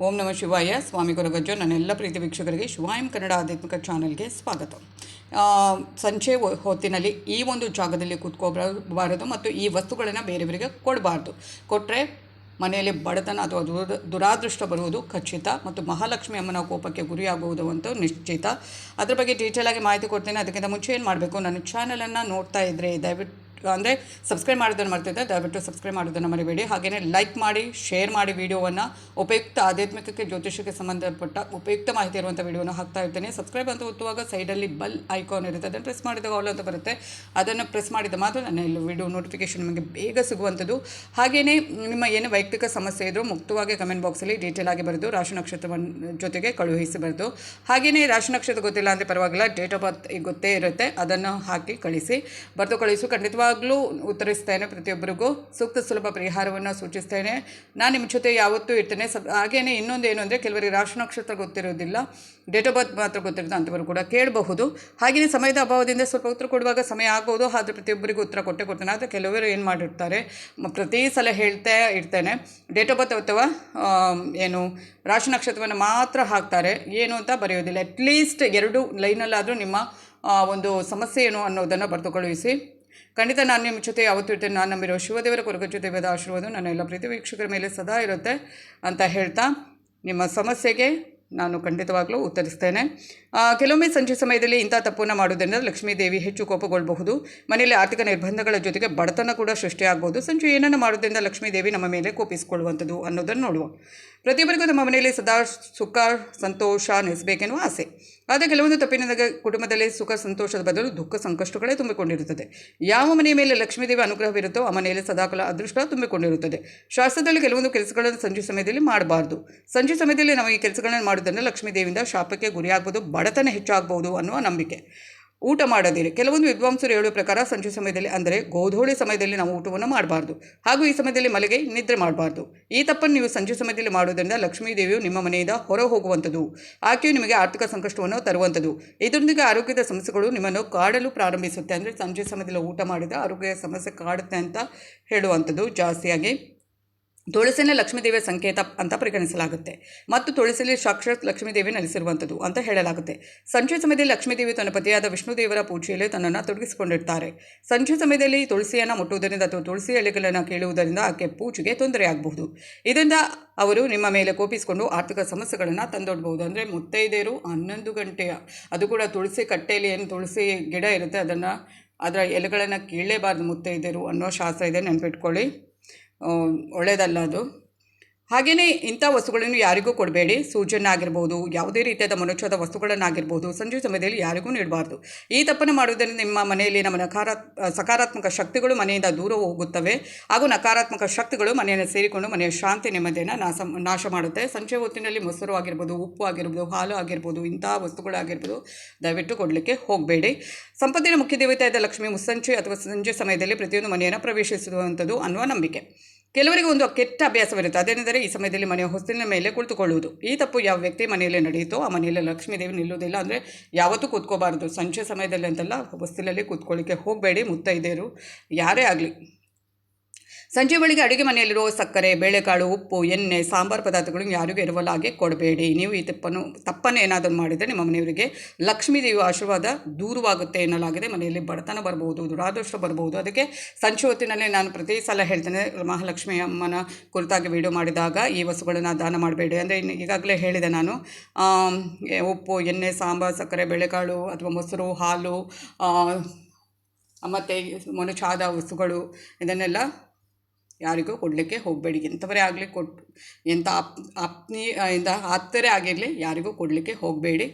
ಓಂ ನಮಃ ಶಿವಾಯ. ಸ್ವಾಮಿ ಗುರುಗಜ್ಜು. ನನ್ನೆಲ್ಲ ಪ್ರೀತಿ ವೀಕ್ಷಕರಿಗೆ ಶಿವಾಯಂ ಕನ್ನಡ ಆಧ್ಯಾತ್ಮಿಕ ಚಾನಲ್ಗೆ ಸ್ವಾಗತ. ಸಂಜೆ ಹೊತ್ತಿನಲ್ಲಿ ಈ ಒಂದು ಜಾಗದಲ್ಲಿ ಕೂತ್ಕೋಬಾರದು ಮತ್ತು ಈ ವಸ್ತುಗಳನ್ನು ಬೇರೆಯವರಿಗೆ ಕೊಡಬಾರ್ದು. ಕೊಟ್ಟರೆ ಮನೆಯಲ್ಲಿ ಬಡತನ ಅಥವಾ ದುರಾದೃಷ್ಟ ಬರುವುದು ಖಚಿತ ಮತ್ತು ಮಹಾಲಕ್ಷ್ಮಿ ಅಮ್ಮನ ಕೋಪಕ್ಕೆ ಗುರಿಯಾಗುವುದು ಅಂತ ನಿಶ್ಚಿತ. ಅದ್ರ ಬಗ್ಗೆ ಡೀಟೇಲಾಗಿ ಮಾಹಿತಿ ಕೊಡ್ತೇನೆ. ಅದಕ್ಕಿಂತ ಮುಂಚೆ ಏನು ಮಾಡಬೇಕು, ನನ್ನ ಚಾನಲನ್ನು ನೋಡ್ತಾ ಇದ್ದರೆ ದಯವಿಟ್ಟು ಅಂದರೆ ಸಬ್ಸ್ಕ್ರೈಬ್ ಮಾಡೋದನ್ನು ಮರ್ತಿದ್ದೆ, ದಯವಿಟ್ಟು ಸಬ್ಸ್ಕ್ರೈಬ್ ಮಾಡೋದನ್ನು ಮರಿಬೇಡಿ. ಹಾಗೆಯೇ ಲೈಕ್ ಮಾಡಿ, ಶೇರ್ ಮಾಡಿ. ವಿಡಿಯೋವನ್ನು ಉಪಯುಕ್ತ ಆಧ್ಯಾತ್ಮಿಕಕ್ಕೆ ಜ್ಯೋತಿಷಕ್ಕೆ ಸಂಬಂಧಪಟ್ಟ ಉಪಯುಕ್ತ ಮಾಹಿತಿ ಇರುವಂಥ ವಿಡಿಯೋನ ಹಾಕ್ತಾ ಇರ್ತೇನೆ. ಸಬ್ಸ್ಕ್ರೈಬ್ ಅಂತ ಒತ್ತುವಾಗ ಸೈಡಲ್ಲಿ ಬೆಲ್ ಐಕಾನ್ ಇರುತ್ತೆ, ಅದನ್ನು ಪ್ರೆಸ್ ಮಾಡಿದಾಗ ಆಲ್ ಅಂತ ಬರುತ್ತೆ. ಅದನ್ನು ಪ್ರೆಸ್ ಮಾಡಿದ ಮಾತ್ರ ನನ್ನ ಇಲ್ಲಿ ವಿಡಿಯೋ ನೋಟಿಫಿಕೇಷನ್ ನಿಮಗೆ ಬೇಗ ಸಿಗುವಂಥದ್ದು. ಹಾಗೆಯೇ ನಿಮ್ಮ ಏನು ವೈಯಕ್ತಿಕ ಸಮಸ್ಯೆ ಇದ್ದರೂ ಮುಕ್ತವಾಗಿ ಕಮೆಂಟ್ ಬಾಕ್ಸಲ್ಲಿ ಡೀಟೇಲ್ ಆಗಿ ಬರೆದು ರಾಶಿ ನಕ್ಷತ್ರವನ್ನು ಜೊತೆಗೆ ಕಳುಹಿಸಬಾರ್ದು. ಹಾಗೆಯೇ ರಾಶಿ ನಕ್ಷತ್ರ ಗೊತ್ತಿಲ್ಲ ಅಂದರೆ ಪರವಾಗಿಲ್ಲ, ಡೇಟ್ ಆಫ್ ಬರ್ತ್ ಗೊತ್ತೇ ಇರುತ್ತೆ, ಅದನ್ನು ಹಾಕಿ ಕಳಿಸಿ. ಬರೆದು ಕಳಿಸು, ಖಂಡಿತವಾಗ್ಲೂ ಉತ್ತರಿಸ್ತೇನೆ. ಪ್ರತಿಯೊಬ್ಬರಿಗೂ ಸೂಕ್ತ ಸುಲಭ ಪರಿಹಾರವನ್ನು ಸೂಚಿಸ್ತೇನೆ. ನಾನು ನಿಮ್ಮ ಜೊತೆ ಯಾವತ್ತೂ ಇರ್ತೇನೆ. ಹಾಗೆಯೇ ಇನ್ನೊಂದು ಏನು ಅಂದರೆ, ಕೆಲವರಿಗೆ ರಾಶಿ ನಕ್ಷತ್ರ ಗೊತ್ತಿರೋದಿಲ್ಲ, ಡೇಟ್ ಆಫ್ ಬರ್ತ್ ಮಾತ್ರ ಗೊತ್ತಿರುತ್ತೆ, ಅಂಥವರು ಕೂಡ ಕೇಳಬಹುದು. ಹಾಗೆಯೇ ಸಮಯದ ಅಭಾವದಿಂದ ಸ್ವಲ್ಪ ಉತ್ತರ ಕೊಡುವಾಗ ಸಮಯ ಆಗ್ಬೋದು, ಆದರೆ ಪ್ರತಿಯೊಬ್ಬರಿಗೂ ಉತ್ತರ ಕೊಡ್ತೇನೆ. ಆದರೆ ಕೆಲವರು ಏನು ಮಾಡಿರ್ತಾರೆ, ಪ್ರತಿ ಸಲ ಹೇಳ್ತಾ ಇರ್ತೇನೆ, ಡೇಟ್ ಆಫ್ ಬರ್ತ್ ಅಥವಾ ಏನು ರಾಶಿ ನಕ್ಷತ್ರವನ್ನು ಮಾತ್ರ ಹಾಕ್ತಾರೆ, ಏನು ಅಂತ ಬರೆಯೋದಿಲ್ಲ. ಅಟ್ಲೀಸ್ಟ್ 2 ಲೈನಲ್ಲಾದರೂ ನಿಮ್ಮ ಒಂದು ಸಮಸ್ಯೆ ಏನು ಅನ್ನೋದನ್ನು ಬರೆದು ಕಳುಹಿಸಿ. ಖಂಡಿತ ನಾನು ನಿಮ್ಮ ಜೊತೆ ಯಾವತ್ತೂ ಇರ್ತೇನೆ. ನಾನು ನಂಬಿರೋ ಶಿವದೇವರ ಕೊರಗಜ್ಜು ದೇವದ ಆಶೀರ್ವಾದ ನನ್ನ ಎಲ್ಲ ಪ್ರೀತಿ ವೀಕ್ಷಕರ ಮೇಲೆ ಸದಾ ಇರುತ್ತೆ ಅಂತ ಹೇಳ್ತಾ, ನಿಮ್ಮ ಸಮಸ್ಯೆಗೆ ನಾನು ಖಂಡಿತವಾಗಲೂ ಉತ್ತರಿಸ್ತೇನೆ. ಕೆಲವೊಮ್ಮೆ ಸಂಜೆ ಸಮಯದಲ್ಲಿ ಇಂಥ ತಪ್ಪನ್ನು ಮಾಡೋದ್ರಿಂದ ಲಕ್ಷ್ಮೀ ದೇವಿ ಹೆಚ್ಚು ಕೋಪಗೊಳ್ಳಬಹುದು. ಮನೆಯಲ್ಲಿ ಆರ್ಥಿಕ ನಿರ್ಬಂಧಗಳ ಜೊತೆಗೆ ಬಡತನ ಕೂಡ ಸೃಷ್ಟಿಯಾಗಬಹುದು. ಸಂಜೆ ಏನನ್ನು ಮಾಡೋದ್ರಿಂದ ಲಕ್ಷ್ಮೀ ದೇವಿ ನಮ್ಮ ಮೇಲೆ ಕೋಪಿಸಿಕೊಳ್ಳುವಂಥದ್ದು ಅನ್ನೋದನ್ನು ನೋಡುವ. ಪ್ರತಿಯೊಬ್ಬರಿಗೂ ನಮ್ಮ ಮನೆಯಲ್ಲಿ ಸದಾ ಸುಖ ಸಂತೋಷ ನೆಲೆಸಬೇಕೆನ್ನುವ ಆಸೆ. ಆದರೆ ಕೆಲವೊಂದು ತಪ್ಪಿನಿಂದ ಕುಟುಂಬದಲ್ಲಿ ಸುಖ ಸಂತೋಷದ ಬದಲು ದುಃಖ ಸಂಕಷ್ಟಗಳೇ ತುಂಬಿಕೊಂಡಿರುತ್ತದೆ. ಯಾವ ಮನೆಯ ಮೇಲೆ ಲಕ್ಷ್ಮೀದೇವಿ ಅನುಗ್ರಹವಿರುತ್ತೋ ಆ ಮನೆಯಲ್ಲಿ ಸದಾಕಾಲ ಅದೃಷ್ಟ ತುಂಬಿಕೊಂಡಿರುತ್ತದೆ. ಶಾಸ್ತ್ರದಲ್ಲಿ ಕೆಲವೊಂದು ಕೆಲಸಗಳನ್ನು ಸಂಜೆ ಸಮಯದಲ್ಲಿ ಮಾಡಬಾರ್ದು. ಸಂಜೆ ಸಮಯದಲ್ಲಿ ನಾವು ಈ ಕೆಲಸಗಳನ್ನು ಮಾಡೋದನ್ನು ಲಕ್ಷ್ಮೀದೇವಿಯಿಂದ ಶಾಪಕ್ಕೆ ಗುರಿಯಾಗಬಹುದು, ಬಡತನ ಹೆಚ್ಚಾಗಬಹುದು ಅನ್ನುವ ನಂಬಿಕೆ. ಊಟ ಮಾಡದಿರಿ. ಕೆಲವೊಂದು ವಿದ್ವಾಂಸರು ಹೇಳುವ ಪ್ರಕಾರ ಸಂಜೆ ಸಮಯದಲ್ಲಿ ಅಂದರೆ ಗೋಧೂಳಿ ಸಮಯದಲ್ಲಿ ನಾವು ಊಟವನ್ನು ಮಾಡಬಾರ್ದು, ಹಾಗೂ ಈ ಸಮಯದಲ್ಲಿ ಮಲಗಿ ನಿದ್ರೆ ಮಾಡಬಾರ್ದು. ಈ ತಪ್ಪನ್ನು ನೀವು ಸಂಜೆ ಸಮಯದಲ್ಲಿ ಮಾಡೋದ್ರಿಂದ ಲಕ್ಷ್ಮೀ ದೇವಿಯು ನಿಮ್ಮ ಮನೆಯಿಂದ ಹೊರ ಹೋಗುವಂಥದ್ದು, ಆಕೆಯು ನಿಮಗೆ ಆರ್ಥಿಕ ಸಂಕಷ್ಟವನ್ನು ತರುವಂಥದ್ದು. ಇದರೊಂದಿಗೆ ಆರೋಗ್ಯದ ಸಮಸ್ಯೆಗಳು ನಿಮ್ಮನ್ನು ಕಾಡಲು ಪ್ರಾರಂಭಿಸುತ್ತೆ. ಅಂದರೆ ಸಂಜೆ ಸಮಯದಲ್ಲಿ ಊಟ ಮಾಡಿದ ಆರೋಗ್ಯ ಸಮಸ್ಯೆ ಕಾಡುತ್ತೆ ಅಂತ ಹೇಳುವಂಥದ್ದು ಜಾಸ್ತಿಯಾಗಿ. ತುಳಸಿನ ಲಕ್ಷ್ಮೀದೇವಿಯ ಸಂಕೇತ ಅಂತ ಪರಿಗಣಿಸಲಾಗುತ್ತೆ ಮತ್ತು ತುಳಸಿಯಲ್ಲಿ ಸಾಕ್ಷಾತ್ ಲಕ್ಷ್ಮೀದೇವಿ ನೆಲೆಸಿರುವಂಥದ್ದು ಅಂತ ಹೇಳಲಾಗುತ್ತೆ. ಸಂಜೆ ಸಮಯದಲ್ಲಿ ಲಕ್ಷ್ಮೀದೇವಿ ತನ್ನ ಪತಿಯಾದ ವಿಷ್ಣುದೇವರ ಪೂಜೆಯಲ್ಲಿ ತನ್ನನ್ನು ತೊಡಗಿಸಿಕೊಂಡಿರ್ತಾರೆ. ಸಂಜೆ ಸಮಯದಲ್ಲಿ ತುಳಸಿಯನ್ನು ಮುಟ್ಟುವುದರಿಂದ ಅಥವಾ ತುಳಸಿ ಎಲೆಗಳನ್ನು ಕೇಳುವುದರಿಂದ ಆಕೆ ಪೂಜೆಗೆ ತೊಂದರೆಯಾಗಬಹುದು. ಇದರಿಂದ ಅವರು ನಿಮ್ಮ ಮೇಲೆ ಕೋಪಿಸಿಕೊಂಡು ಆರ್ಥಿಕ ಸಮಸ್ಯೆಗಳನ್ನು ತಂದೊಡ್ಬಹುದು. ಅಂದರೆ ಮುತ್ತೈದೆಯರು 11 ಗಂಟೆಯ, ಅದು ಕೂಡ ತುಳಸಿ ಕಟ್ಟೆಯಲ್ಲಿ ಏನು ತುಳಸಿ ಗಿಡ ಇರುತ್ತೆ ಅದರ ಎಲೆಗಳನ್ನು ಕೀಳಲೇಬಾರ್ದು ಮುತ್ತೈದೆಯರು ಅನ್ನೋ ಶಾಸ್ತ್ರ ಇದೆ, ನೆನಪಿಟ್ಕೊಳ್ಳಿ. ಒಳ್ಳೆಯದಲ್ಲ ಅದು. ಹಾಗೆಯೇ ಇಂಥ ವಸ್ತುಗಳನ್ನು ಯಾರಿಗೂ ಕೊಡಬೇಡಿ. ಸೂಜನ್ನಾಗಿರ್ಬೋದು, ಯಾವುದೇ ರೀತಿಯಾದ ಮನುಷ್ಯದ ವಸ್ತುಗಳನ್ನಾಗಿರ್ಬೋದು ಸಂಜೆ ಸಮಯದಲ್ಲಿ ಯಾರಿಗೂ ನೀಡಬಾರ್ದು. ಈ ತಪ್ಪನ್ನು ಮಾಡುವುದರಿಂದ ನಿಮ್ಮ ಮನೆಯಲ್ಲಿ ನಮ್ಮ ಸಕಾರಾತ್ಮಕ ಶಕ್ತಿಗಳು ಮನೆಯಿಂದ ದೂರ ಹೋಗುತ್ತವೆ, ಹಾಗೂ ನಕಾರಾತ್ಮಕ ಶಕ್ತಿಗಳು ಮನೆಯನ್ನು ಸೇರಿಕೊಂಡು ಮನೆಯ ಶಾಂತಿ ನೆಮ್ಮದಿಯನ್ನು ನಾಶ ಮಾಡುತ್ತೆ. ಸಂಜೆ ಹೊತ್ತಿನಲ್ಲಿ ಮೊಸರು ಆಗಿರ್ಬೋದು, ಉಪ್ಪು ಆಗಿರ್ಬೋದು, ಹಾಲು ಆಗಿರ್ಬೋದು, ಇಂತಹ ವಸ್ತುಗಳಾಗಿರ್ಬೋದು ದಯವಿಟ್ಟು ಕೊಡಲಿಕ್ಕೆ ಹೋಗಬೇಡಿ. ಸಂಪತ್ತಿನ ಮುಖ್ಯ ದೇವತೆಯಾದ ಲಕ್ಷ್ಮಿ ಮುಸ್ಸಂಜೆ ಅಥವಾ ಸಂಜೆ ಸಮಯದಲ್ಲಿ ಪ್ರತಿಯೊಂದು ಮನೆಯನ್ನು ಪ್ರವೇಶಿಸುವಂಥದ್ದು ಅನ್ನುವ ನಂಬಿಕೆ. ಕೆಲವರಿಗೆ ಒಂದು ಕೆಟ್ಟ ಅಭ್ಯಾಸವಿರುತ್ತೆ, ಅದೇನೆಂದರೆ ಈ ಸಮಯದಲ್ಲಿ ಮನೆಯ ಹೊಸ್ತಿಲಿನ ಮೇಲೆ ಕುಳಿತುಕೊಳ್ಳುವುದು. ಈ ತಪ್ಪು ಯಾವ ವ್ಯಕ್ತಿ ಮನೆಯಲ್ಲಿ ನಡೆಯುತ್ತೋ ಆ ಮನೆಯಲ್ಲಿ ಲಕ್ಷ್ಮೀದೇವಿ ನಿಲ್ಲುವುದಿಲ್ಲ. ಅಂದರೆ ಯಾವತ್ತೂ ಕೂತ್ಕೋಬಾರ್ದು. ಸಂಜೆ ಸಮಯದಲ್ಲಿ ಅಂತಲ್ಲ, ಹೊಸ್ತಿಲಲ್ಲಿ ಕೂತ್ಕೊಳ್ಳಿಕ್ಕೆ ಹೋಗಬೇಡಿ. ಮುತ್ತೈದೆಯರು ಯಾರೇ ಆಗಲಿ. ಸಂಜೆ ಬಳಿಗೆ ಅಡುಗೆ ಮನೆಯಲ್ಲಿರುವ ಸಕ್ಕರೆ, ಬೇಳೆಕಾಳು, ಉಪ್ಪು, ಎಣ್ಣೆ, ಸಾಂಬಾರು ಪದಾರ್ಥಗಳನ್ನು ಯಾರಿಗೂ ಎರವಲಾಗಿ ಕೊಡಬೇಡಿ. ನೀವು ಈ ತಪ್ಪನ್ನು ಏನಾದರೂ ಮಾಡಿದರೆ ನಿಮ್ಮ ಮನೆಯವರಿಗೆ ಲಕ್ಷ್ಮೀದೇವಿ ಆಶೀರ್ವಾದ ದೂರವಾಗುತ್ತೆ ಎನ್ನಲಾಗಿದೆ. ಮನೆಯಲ್ಲಿ ಬಡತನ ಬರಬಹುದು, ದುರಾದೃಷ್ಟ ಬರಬಹುದು. ಅದಕ್ಕೆ ಸಂಜೆ ಹೊತ್ತಿನಲ್ಲಿ ನಾನು ಪ್ರತಿ ಸಲ ಹೇಳ್ತೇನೆ, ಮಹಾಲಕ್ಷ್ಮಿ ಅಮ್ಮನ ಕುರಿತಾಗಿ ವಿಡಿಯೋ ಮಾಡಿದಾಗ ಈ ವಸ್ತುಗಳನ್ನು ದಾನ ಮಾಡಬೇಡಿ. ಅಂದರೆ ಈಗಾಗಲೇ ಹೇಳಿದೆ ನಾನು, ಉಪ್ಪು, ಎಣ್ಣೆ, ಸಾಂಬಾರು, ಸಕ್ಕರೆ, ಬೇಳೆಕಾಳು ಅಥವಾ ಮೊಸರು, ಹಾಲು ಮತ್ತು ಮೊನಚಾದ ವಸ್ತುಗಳು ಇದನ್ನೆಲ್ಲ ಯಾರಿಗೂ ಕೊಡಲಿಕ್ಕೆ ಹೋಗಬೇಡಿ. ಎಂಥವರೇ ಆಗಲಿ ಎಂಥ ಆಪ್ತರೇ ಆಗಿರಲಿ ಯಾರಿಗೂ ಕೊಡಲಿಕ್ಕೆ ಹೋಗಬೇಡಿ.